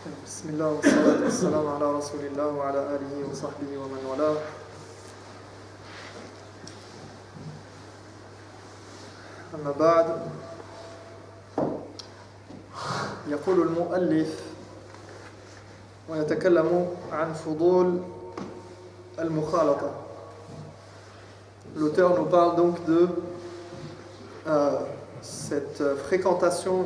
بسم الله والصلاة والسلام على رسول الله وعلى آله وصحبه ومن والاه. أما بعد، يقول المؤلف ويتكلم عن فضول المخالطة. L'auteur nous parle donc de cette fréquentation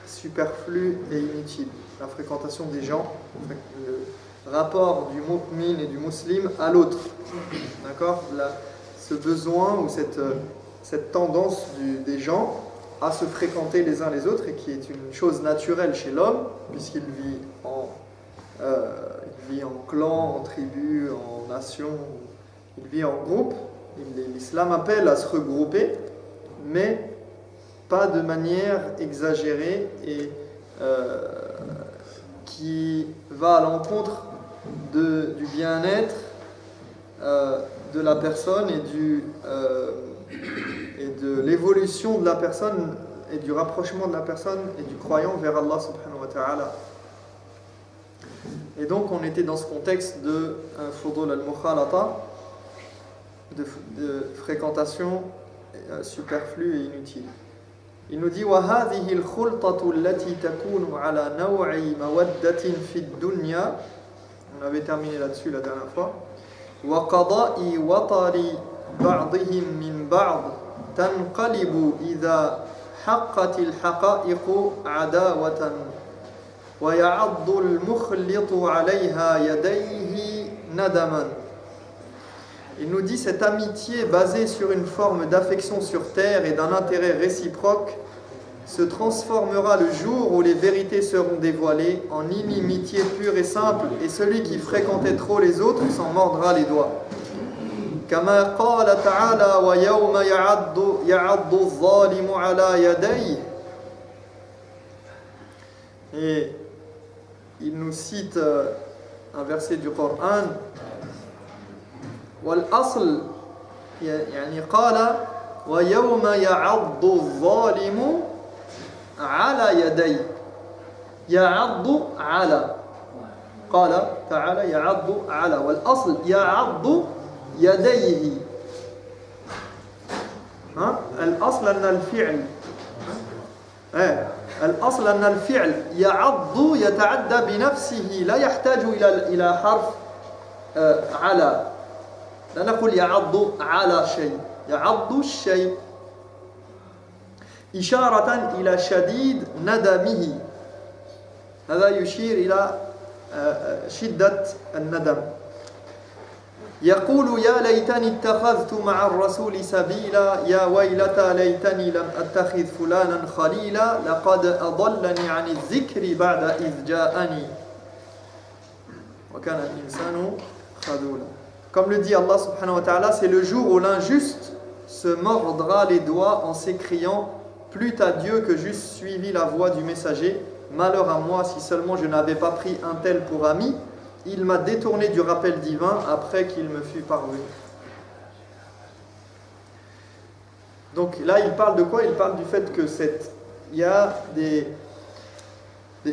superflue et inutile, la fréquentation des gens, le rapport du mu'min et du musulman à l'autre. D'accord ? Ce besoin ou cette tendance des gens à se fréquenter les uns les autres, et qui est une chose naturelle chez l'homme, puisqu'il vit en clan, en tribu, en nation, il vit en groupe. L'islam appelle à se regrouper, mais pas de manière exagérée et qui va à l'encontre du bien-être de la personne et de l'évolution de la personne et du rapprochement de la personne et du croyant vers Allah subhanahu wa ta'ala. Et donc on était dans ce contexte de fudul al-mukhalata, de fréquentation superflue et inutile. Il nous dit وَهَذِهِ الْخُلْطَةُ الَّتِي تَكُونُ عَلَى نَوْعِ مَوَدَّةٍ فِي الدُّنْيَا. On avait terminé là-dessus la dernière fois. وَقَضَاءِ وَطَرِ بَعْضِهِمْ مِنْ بَعْضٍ تَنْقَلِبُ إِذَا حَقَّتِ الْحَقَائِقُ عَدَاوَةً وَيَعَضُّ الْمُخْلِطُ عَلَيْهَا يَدَيْهِ نَدَمًا. Il nous dit cette amitié basée sur une forme d'affection sur terre et d'un intérêt réciproque se transformera le jour où les vérités seront dévoilées en inimitié pure et simple, et celui qui fréquentait trop les autres s'en mordra les doigts. كما قال تعالى ويوم يعض الظالم على يديه. Et il nous cite un verset du Coran. والأصل يعني قال ويوم يعض الظالم على يديه. يعض على قال تعالى يعض على والأصل يعض يديه. الأصل أن الفعل الأصل أن الفعل يعض يتعدى بنفسه لا يحتاج إلى حرف على. لا نقول يعض على شيء، يعض الشيء إشارة إلى شديد ندمه. هذا يشير إلى شدة الندم. يقول يا ليتني اتخذت مع الرسول سبيلا يا ويلتى ليتني لم أتخذ فلانا خليلا لقد أضلني عن الذكر بعد إذ جاءني وكان الإنسان خذولا. Comme le dit Allah subhanahu wa ta'ala, c'est le jour où l'injuste se mordra les doigts en s'écriant « Plût à Dieu que j'eusse suivi la voie du messager, malheur à moi si seulement je n'avais pas pris un tel pour ami, il m'a détourné du rappel divin après qu'il me fut parvenu. » Donc là, il parle de quoi ? Il parle du fait que il y a des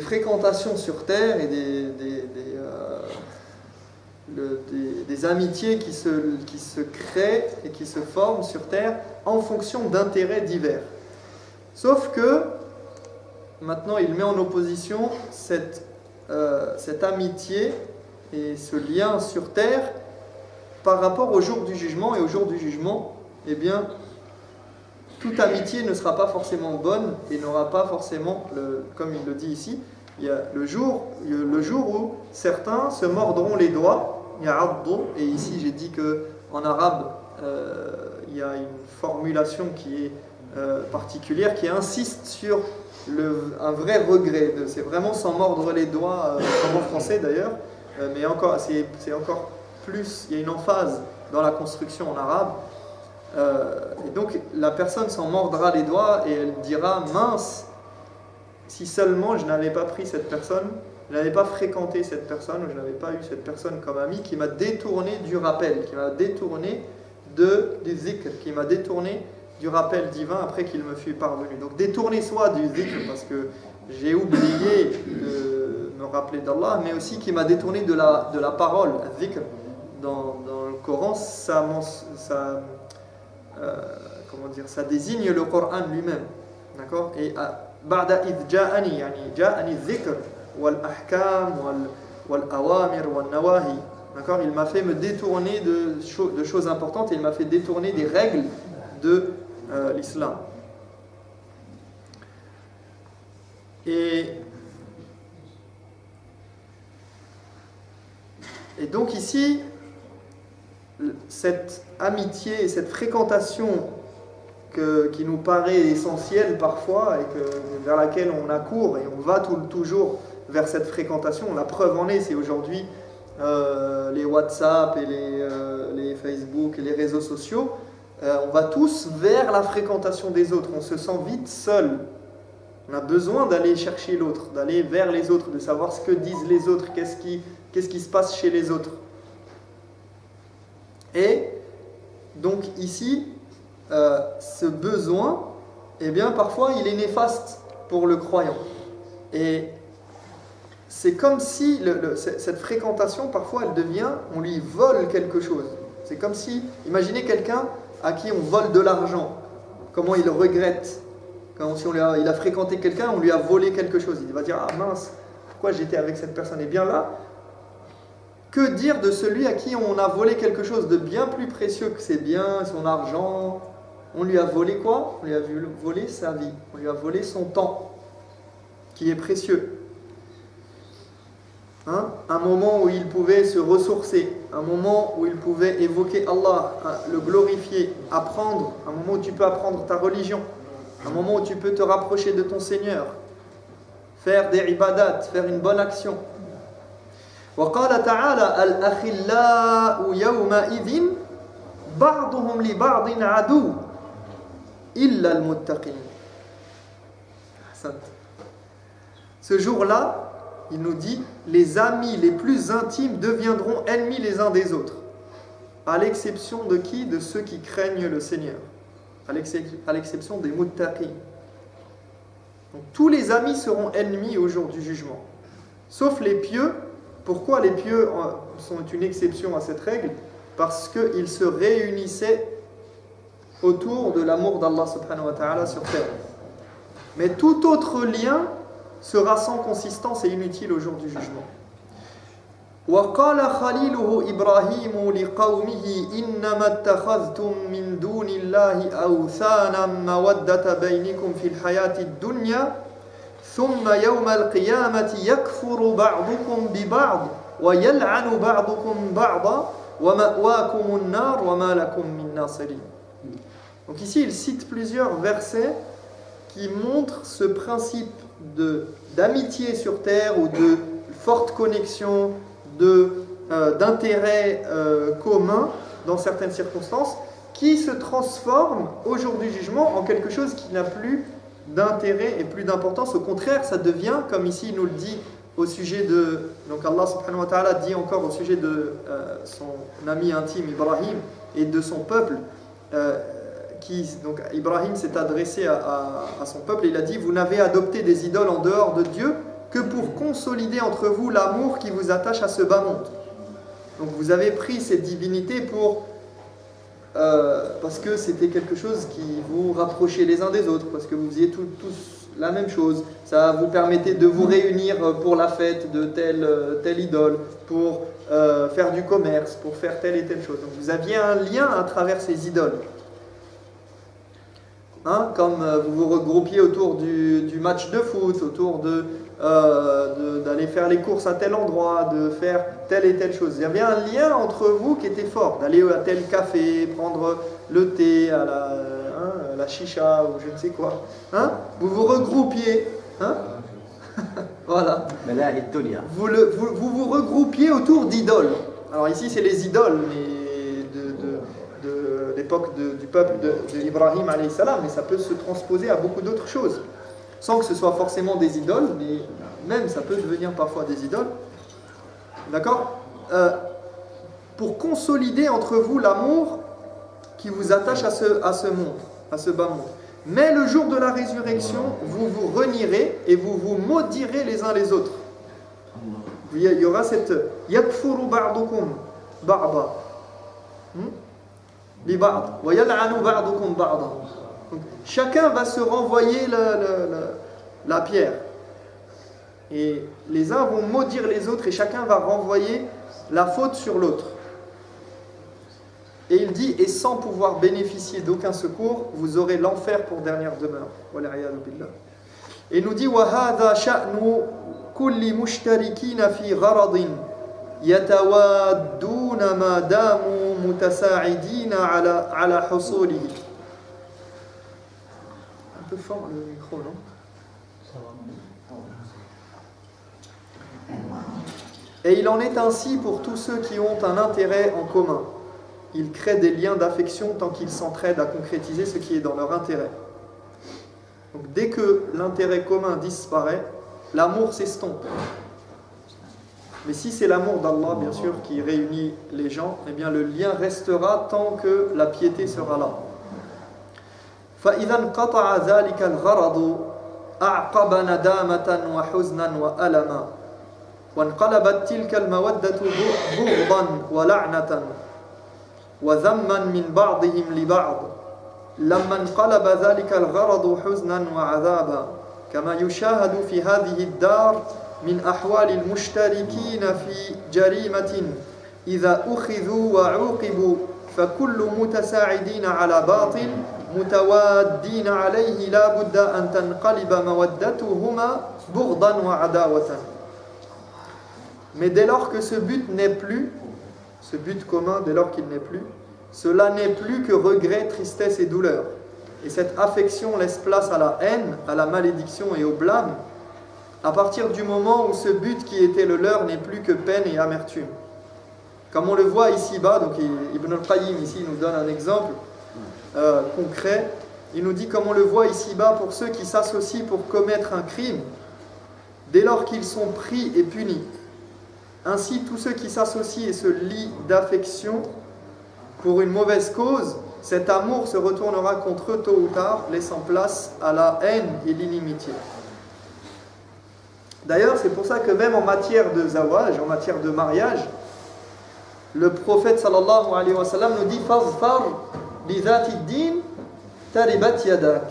fréquentations sur terre et des amitiés qui se créent et qui se forment sur terre en fonction d'intérêts divers. Sauf que maintenant il met en opposition cette amitié et ce lien sur terre par rapport au jour du jugement. Et au jour du jugement, eh bien, toute amitié ne sera pas forcément bonne et n'aura pas forcément, comme il le dit ici, il y a le jour où certains se mordront les doigts, et ici j'ai dit qu'en arabe il y a une formulation qui est particulière, qui insiste sur un vrai regret. C'est vraiment s'en mordre les doigts, comme en français d'ailleurs, mais encore, c'est encore plus, il y a une emphase dans la construction en arabe. Et donc la personne s'en mordra les doigts et elle dira mince, si seulement je n'avais pas pris cette personne, je n'avais pas fréquenté cette personne, ou je n'avais pas eu cette personne comme amie qui m'a détourné du rappel, qui m'a détourné du zikr, qui m'a détourné du rappel divin après qu'il me fut parvenu. Donc détourner soit du zikr parce que j'ai oublié me rappeler d'Allah, mais aussi qui m'a détourné de la parole, dhikr. Dans le Coran, ça désigne le Coran lui-même. D'accord? Et ba'da idh ja'ani, ja'ani dhikr wal ahkam wal awamir wal nawahi. D'accord? Il m'a fait me détourner de choses importantes et il m'a fait détourner des règles de l'islam. Et donc ici, cette amitié et cette fréquentation qui nous paraît essentielle parfois et vers laquelle on accourt et on va toujours vers cette fréquentation, la preuve en est, c'est aujourd'hui les WhatsApp et les Facebook et les réseaux sociaux, on va tous vers la fréquentation des autres, on se sent vite seul. On a besoin d'aller chercher l'autre, d'aller vers les autres, de savoir ce que disent les autres, qu'est-ce qui se passe chez les autres. Et donc ici, ce besoin, eh bien parfois il est néfaste pour le croyant. Et c'est comme si cette fréquentation, parfois elle devient, on lui vole quelque chose. C'est comme si, imaginez quelqu'un à qui on vole de l'argent, comment il regrette. Quand il a fréquenté quelqu'un, on lui a volé quelque chose. Il va dire, ah mince, pourquoi j'étais avec cette personne? Et bien là, que dire de celui à qui on a volé quelque chose de bien plus précieux que ses biens, son argent? On lui a volé quoi? On lui a volé sa vie. On lui a volé son temps, qui est précieux. Un moment où il pouvait se ressourcer, un moment où il pouvait évoquer Allah, le glorifier, apprendre, un moment où tu peux apprendre ta religion. Un moment où tu peux te rapprocher de ton Seigneur, faire des ibadat, faire une bonne action. وقال تعالى الأخلاء يومئذ بعضهم لبعض عدو إلا المتقين. Ce jour-là, il nous dit, les amis les plus intimes deviendront ennemis les uns des autres. À l'exception de qui? De ceux qui craignent le Seigneur. À l'exception des muttaqin. Donc tous les amis seront ennemis au jour du jugement. Sauf les pieux. Pourquoi les pieux sont une exception à cette règle? Parce qu'ils se réunissaient autour de l'amour d'Allah subhanahu wa ta'ala sur terre. Mais tout autre lien sera sans consistance et inutile au jour du jugement. وقال خليله إبراهيم لقومه إنما اتخذتم من دون الله أوثانا مودة بينكم في الحياة الدنيا ثم يوم القيامة يكفر بعضكم ببعض ويلعن بعضكم بعضا ومأواكم النار وما لكم من ناصرين. Donc ici il cite plusieurs versets qui montrent ce principe d'amitié sur terre ou de forte connexion, d'intérêt commun dans certaines circonstances, qui se transforme au jour du jugement en quelque chose qui n'a plus d'intérêt et plus d'importance. Au contraire, ça devient, comme ici il nous le dit au sujet de... Donc Allah subhanahu wa ta'ala dit encore au sujet de son ami intime Ibrahim et de son peuple, donc Ibrahim s'est adressé à son peuple et il a dit, vous n'avez adopté des idoles en dehors de Dieu que pour consolider entre vous l'amour qui vous attache à ce bas monde. Donc vous avez pris cette divinité parce que c'était quelque chose qui vous rapprochait les uns des autres, parce que vous faisiez tous la même chose. Ça vous permettait de vous réunir pour la fête de telle idole, pour faire du commerce, pour faire telle et telle chose. Donc vous aviez un lien à travers ces idoles. Comme vous vous regroupiez autour du match de foot, autour d'aller faire les courses à tel endroit, de faire telle et telle chose. Il y avait un lien entre vous qui était fort, d'aller à tel café, prendre le thé, à la chicha ou je ne sais quoi. Vous vous regroupiez. Voilà. Vous vous regroupiez autour d'idoles. Alors ici c'est les idoles, mais de l'époque du peuple d'Ibrahim alayhi salam, mais ça peut se transposer à beaucoup d'autres choses, sans que ce soit forcément des idoles, mais même ça peut devenir parfois des idoles. D'accord? Pour consolider entre vous l'amour qui vous attache à ce monde, à ce bas monde. Mais le jour de la résurrection, vous vous renierez et vous vous maudirez les uns les autres. Il y aura cette yakfuru ba'dukum ba'da li ba'd wa yal'anu ba'dukum ba'da. Donc, chacun va se renvoyer la pierre. Et les uns vont maudire les autres et chacun va renvoyer la faute sur l'autre. Et il dit, et sans pouvoir bénéficier d'aucun secours, vous aurez l'enfer pour dernière demeure. Et il nous dit, وَهَذَا شَأْنُ كُلِّ مُشْتَرِكِينَ فِي غَرَضٍ يَتَوَادُّونَ مَا دَامُوا مُتَسَاعِدِينَ عَلَى حُصُولِهِ. Un peu fort le micro, non? Et il en est ainsi pour tous ceux qui ont un intérêt en commun. Ils créent des liens d'affection tant qu'ils s'entraident à concrétiser ce qui est dans leur intérêt. Donc dès que l'intérêt commun disparaît, l'amour s'estompe. Mais si c'est l'amour d'Allah, bien sûr, qui réunit les gens, eh bien le lien restera tant que la piété sera là. فَإِذَا انْقَطَعَ ذَلِكَ الْغَرَضُ أَعْقَبَ نَدَامَةً وَحُزْنًا وَأَلَمًا وانقلبت تلك المودة بغضا ولعنة وذما من بعضهم لبعض لما انقلب ذلك الغرض حزنا وعذابا كما يشاهد في هذه الدار من أحوال المشتركين في جريمة إذا أخذوا وعوقبوا فكل متساعدين على باطل متوادين عليه لا بد أن تنقلب مودتهما بغضا وعداوة. Mais dès lors que ce but n'est plus, ce but commun, dès lors qu'il n'est plus, cela n'est plus que regret, tristesse et douleur. Et cette affection laisse place à la haine, à la malédiction et au blâme, à partir du moment où ce but qui était le leur n'est plus que peine et amertume. Comme on le voit ici-bas, donc Ibn al-Qayyim ici nous donne un exemple concret. Il nous dit comme on le voit ici-bas pour ceux qui s'associent pour commettre un crime, dès lors qu'ils sont pris et punis. Ainsi, tous ceux qui s'associent et se lient d'affection pour une mauvaise cause, cet amour se retournera contre eux tôt ou tard, laissant place à la haine et l'inimitié. D'ailleurs, c'est pour ça que même en matière de zawaj, en matière de mariage, le prophète sallallahu alayhi wa sallam nous dit « Fazfar bi dhati din taribat yadak ».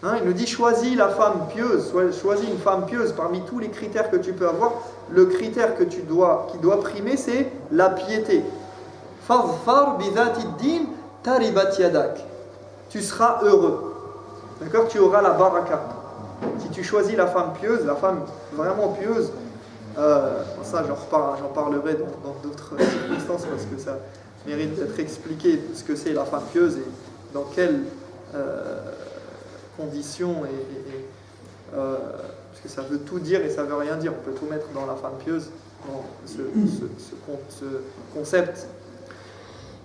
Il nous dit choisis la femme pieuse, choisis une femme pieuse parmi tous les critères que tu peux avoir. Le critère qui doit primer, c'est la piété. Fadfar bi dhati din taribat yadak. Tu seras heureux. D'accord? Tu auras la baraka. Si tu choisis la femme pieuse, la femme vraiment pieuse, ça j'en parlerai dans d'autres circonstances parce que ça mérite d'être expliqué ce que c'est la femme pieuse et dans quelles conditions parce que ça veut tout dire et ça veut rien dire. On peut tout mettre dans la femme pieuse, dans ce concept.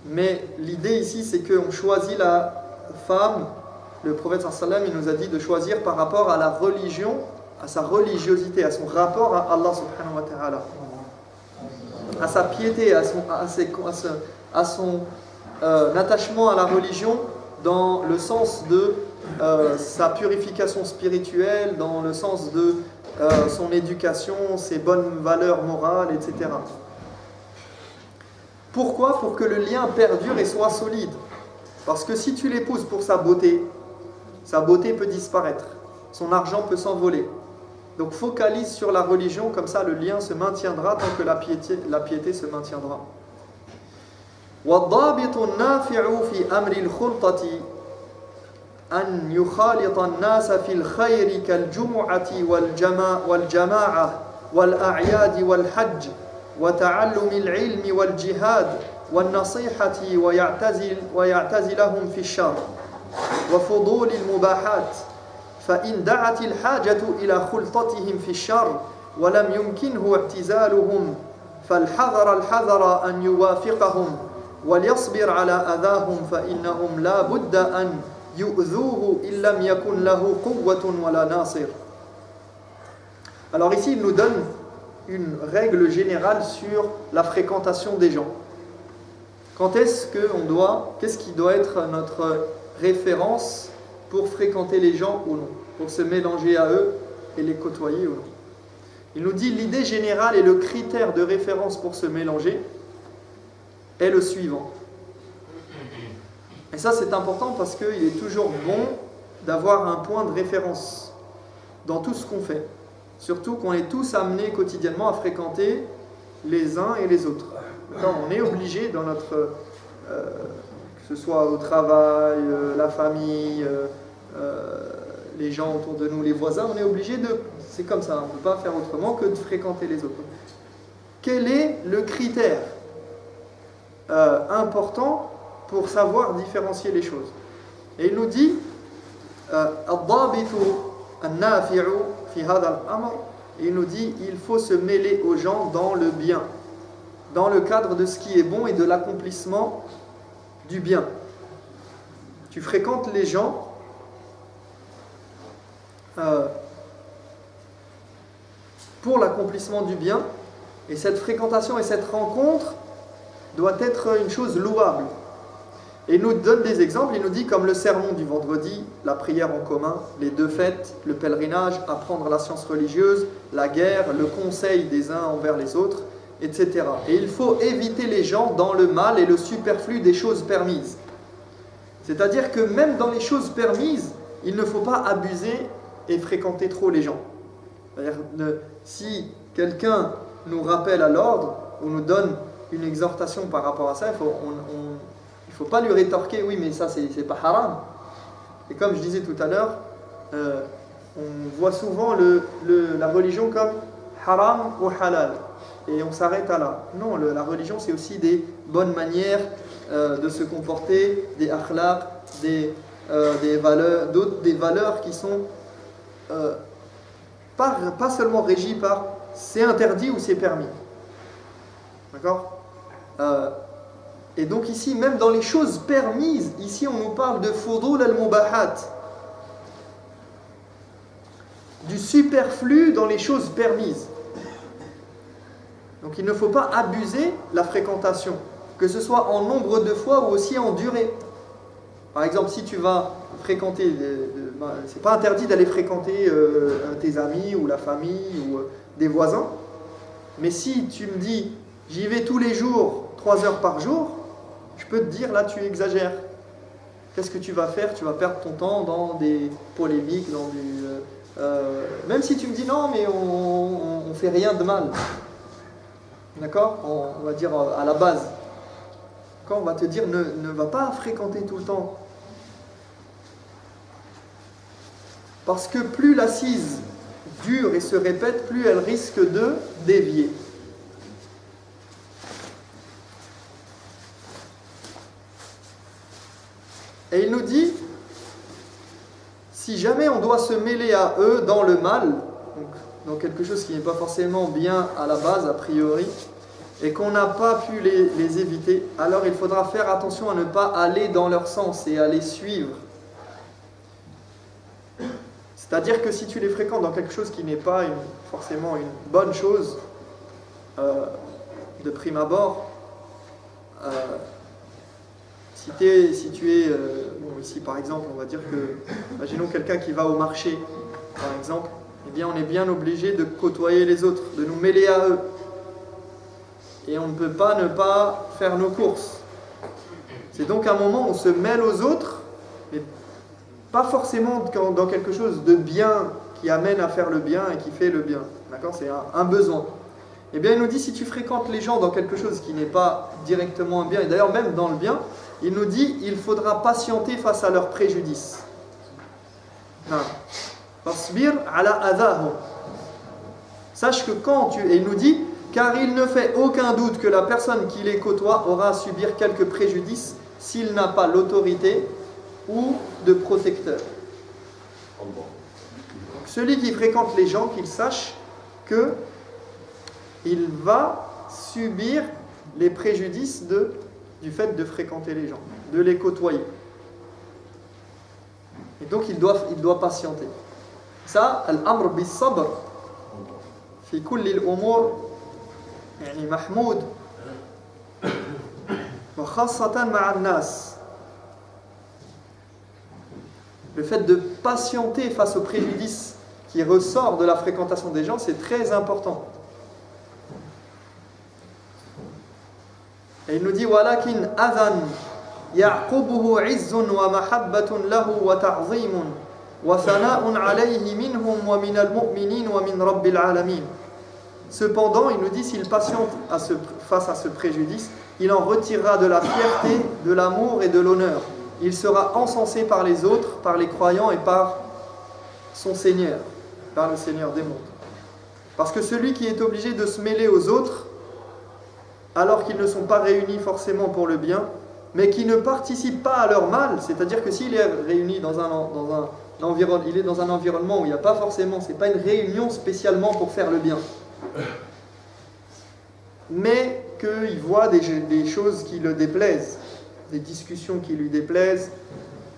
Mais l'idée ici, c'est qu'on choisit la femme. Le prophète sallam, il nous a dit de choisir par rapport à la religion, à sa religiosité, à son rapport à Allah subhanahu wa ta'ala, à sa piété, à son attachement à la religion dans le sens de sa purification spirituelle, dans le sens de son éducation, ses bonnes valeurs morales, etc. Pourquoi? Pour que le lien perdure et soit solide. Parce que si tu l'épouses pour sa beauté peut disparaître, son argent peut s'envoler. Donc focalise sur la religion, comme ça le lien se maintiendra tant que la piété se maintiendra. وَالضَّابِطُ النَّافِعُ فِي أَمْرِ الْخُلْطَةِ أن يخالط الناس في الخير كالجمعة والجماعة والأعياد والحج وتعلم العلم والجهاد والنصيحة ويعتزلهم في الشر وفضول المباحات فإن دعت الحاجة إلى خلطتهم في الشر ولم يمكنه اعتزالهم فالحذر أن يوافقهم وليصبر على أذاهم فإنهم لا بد أن Alors ici, il nous donne une règle générale sur la fréquentation des gens. Qu'est-ce qui doit être notre référence pour fréquenter les gens ou non, pour se mélanger à eux et les côtoyer ou non. Il nous dit l'idée générale et le critère de référence pour se mélanger est le suivant. Et ça c'est important parce qu'il est toujours bon d'avoir un point de référence dans tout ce qu'on fait. Surtout qu'on est tous amenés quotidiennement à fréquenter les uns et les autres. Donc, on est obligé dans notre... que ce soit au travail, la famille, les gens autour de nous, les voisins, on est obligé de... C'est comme ça, on ne peut pas faire autrement que de fréquenter les autres. Quel est le critère important pour savoir différencier les choses? Et il nous dit il nous dit il faut se mêler aux gens dans le bien, dans le cadre de ce qui est bon et de l'accomplissement du bien. Tu fréquentes les gens pour l'accomplissement du bien, et cette fréquentation et cette rencontre doit être une chose louable. Et il nous donne des exemples, il nous dit comme le sermon du vendredi, la prière en commun, les 2 fêtes, le pèlerinage, apprendre la science religieuse, la guerre, le conseil des uns envers les autres, etc. Et il faut éviter les gens dans le mal et le superflu des choses permises. C'est-à-dire que même dans les choses permises, il ne faut pas abuser et fréquenter trop les gens. C'est-à-dire, si quelqu'un nous rappelle à l'ordre ou nous donne une exhortation par rapport à ça, il ne faut pas lui rétorquer oui mais ça c'est pas haram. Et comme je disais tout à l'heure, on voit souvent la religion comme haram ou halal et on s'arrête à là. Non, la religion c'est aussi des bonnes manières de se comporter, des akhlaq, des valeurs qui sont pas seulement régies par c'est interdit ou c'est permis. D'accord? Et donc ici, même dans les choses permises, ici on nous parle de fudul al-mubahat, du superflu dans les choses permises. Donc il ne faut pas abuser la fréquentation, que ce soit en nombre de fois ou aussi en durée. Par exemple, si tu vas fréquenter, c'est pas interdit d'aller fréquenter tes amis ou la famille ou des voisins, mais si tu me dis j'y vais tous les jours, 3 heures par jour, je peux te dire là tu exagères. Qu'est-ce que tu vas faire? Tu vas perdre ton temps dans des polémiques, dans même si tu me dis non mais on fait rien de mal. D'accord? On va dire à la base. Quand on va te dire ne va pas fréquenter tout le temps. Parce que plus l'assise dure et se répète, plus elle risque de dévier. Et il nous dit, si jamais on doit se mêler à eux dans le mal, donc dans quelque chose qui n'est pas forcément bien à la base, a priori, et qu'on n'a pas pu les éviter, alors il faudra faire attention à ne pas aller dans leur sens et à les suivre. C'est-à-dire que si tu les fréquentes dans quelque chose qui n'est pas forcément une bonne chose, de prime abord, si tu es, bon, ici par exemple, on va dire que, imaginons quelqu'un qui va au marché, par exemple, eh bien on est bien obligé de côtoyer les autres, de nous mêler à eux. Et on ne peut pas ne pas faire nos courses. C'est donc un moment où on se mêle aux autres, mais pas forcément dans quelque chose de bien qui amène à faire le bien et qui fait le bien. D'accord? C'est un besoin. Eh bien il nous dit, si tu fréquentes les gens dans quelque chose qui n'est pas directement un bien, et d'ailleurs même dans le bien, il nous dit, il faudra patienter face à leurs préjudices. Fasbir ala adahum. Sache que et il nous dit, car il ne fait aucun doute que la personne qui les côtoie aura à subir quelques préjudices s'il n'a pas l'autorité ou de protecteur. Donc, celui qui fréquente les gens, qu'il sache que il va subir les préjudices du fait de fréquenter les gens, de les côtoyer. Et donc il doit patienter. Ça, al-amr bis-sabr fi kulli al-umur يعني محمود وخاصة مع الناس. Le fait de patienter face aux préjudices qui ressort de la fréquentation des gens, c'est très important. Et il nous dit walakin adhan ya'qubuhu 'izzun wa mahabbatun lahu wa ta'zimun wa thana'un 'alayhi minhum wa min al-mu'minin wa min rabbil 'alamin. Cependant, il nous dit s'il patiente face à ce préjudice, il en retirera de la fierté, de l'amour et de l'honneur. Il sera encensé par les autres, par les croyants et par son Seigneur, par le Seigneur des mondes. Parce que celui qui est obligé de se mêler aux autres, alors qu'ils ne sont pas réunis forcément pour le bien, mais qui ne participent pas à leur mal, c'est-à-dire que s'il est réuni dans un environnement où il n'y a pas forcément, c'est pas une réunion spécialement pour faire le bien, mais qu'il voit des choses qui le déplaisent, des discussions qui lui déplaisent.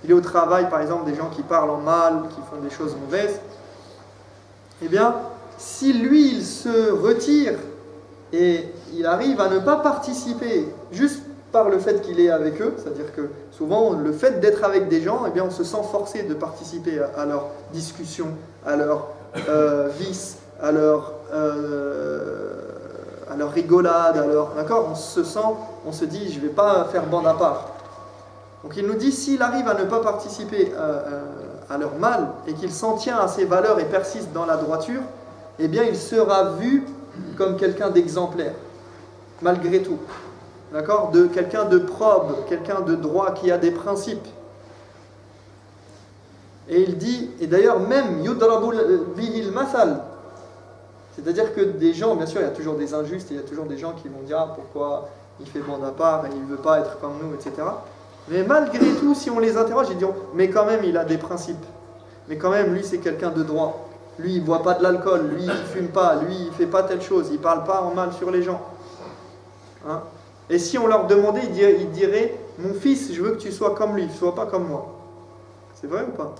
Il est au travail, par exemple, des gens qui parlent en mal, qui font des choses mauvaises. Eh bien, si lui, il se retire et il arrive à ne pas participer juste par le fait qu'il est avec eux, c'est-à-dire que souvent, le fait d'être avec des gens, eh bien, on se sent forcé de participer à leurs discussions, à leurs vices, à leurs rigolades, d'accord, on se dit, je ne vais pas faire bande à part. Donc il nous dit, s'il arrive à ne pas participer à leur mal et qu'il s'en tient à ses valeurs et persiste dans la droiture, eh bien il sera vu comme quelqu'un d'exemplaire, malgré tout. D'accord, de quelqu'un de probe, quelqu'un de droit qui a des principes. Et il dit, et d'ailleurs même yudrabu bihil mathal, c'est-à-dire que des gens, bien sûr il y a toujours des injustes, et il y a toujours des gens qui vont dire pourquoi il fait bande à part et il ne veut pas être comme nous, etc. Mais malgré tout, si on les interroge, ils diront mais quand même il a des principes, mais quand même lui c'est quelqu'un de droit, lui il ne boit pas de l'alcool, lui il ne fume pas, lui il ne fait pas telle chose, il ne parle pas en mal sur les gens, hein? Et si on leur demandait, ils diraient mon fils, je veux que tu sois comme lui, ne sois pas comme moi. C'est vrai ou pas?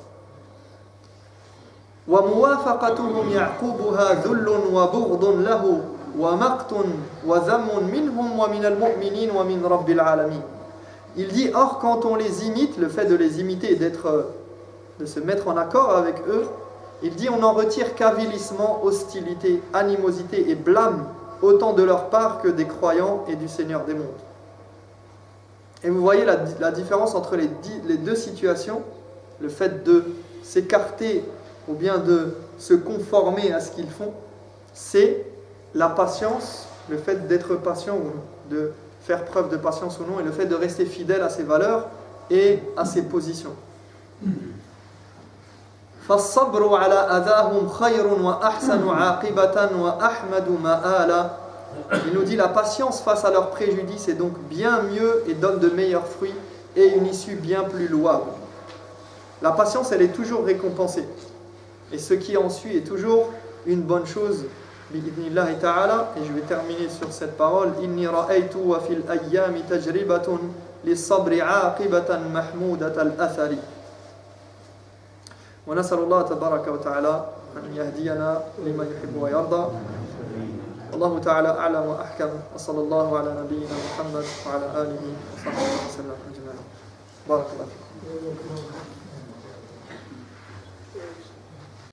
وَمُوَافَقَتُهُمْ يَعْقُوبُهَا ذُلٌّ وَبُغْضٌ لَهُ وَمَقْتٌ وَذَمٌ مِّنْهُمْ وَمِنَ الْمُؤْمِنِينَ وَمِنْ رَبِّ الْعَالَمِينَ. Il dit, or quand on les imite, le fait de les imiter et de se mettre en accord avec eux, il dit on en retire qu'avilissement, hostilité, animosité et blâme, autant de leur part que des croyants et du Seigneur des mondes. Et vous voyez la différence entre les deux situations, le fait de s'écarter ou bien de se conformer à ce qu'ils font, c'est la patience, le fait d'être patient ou de faire preuve de patience ou non, et le fait de rester fidèle à ses valeurs et à ses positions. فَالصَّبْرُ عَلَى أَذَاهُمْ خَيْرٌ وَأَحْسَنُ عَاقِبَةً وَأَحْمَدُ مَآلًا. Il nous dit la patience face à leurs préjudices est donc bien mieux et donne de meilleurs fruits et une issue bien plus louable. La patience, elle est toujours récompensée. Et ce qui en suit est toujours une bonne chose. Bi'idhnillahi ta'ala. Et je vais terminer sur cette parole. Inni ra'aytu wa fil ayyami tajribatun lis-sabri 'aqibatan mahmudatan al-athari. Wa nas'alu Allah tabaraka wa ta'ala an yahdiyana lima yuhibbu wa yarda. Allahu ta'ala a'lam wa ahkam. Wa sallallahu ala nabiyyina Muhammad wa ala alihi wa sahbihi wa sallam ajma'in. Barakallahu fikum.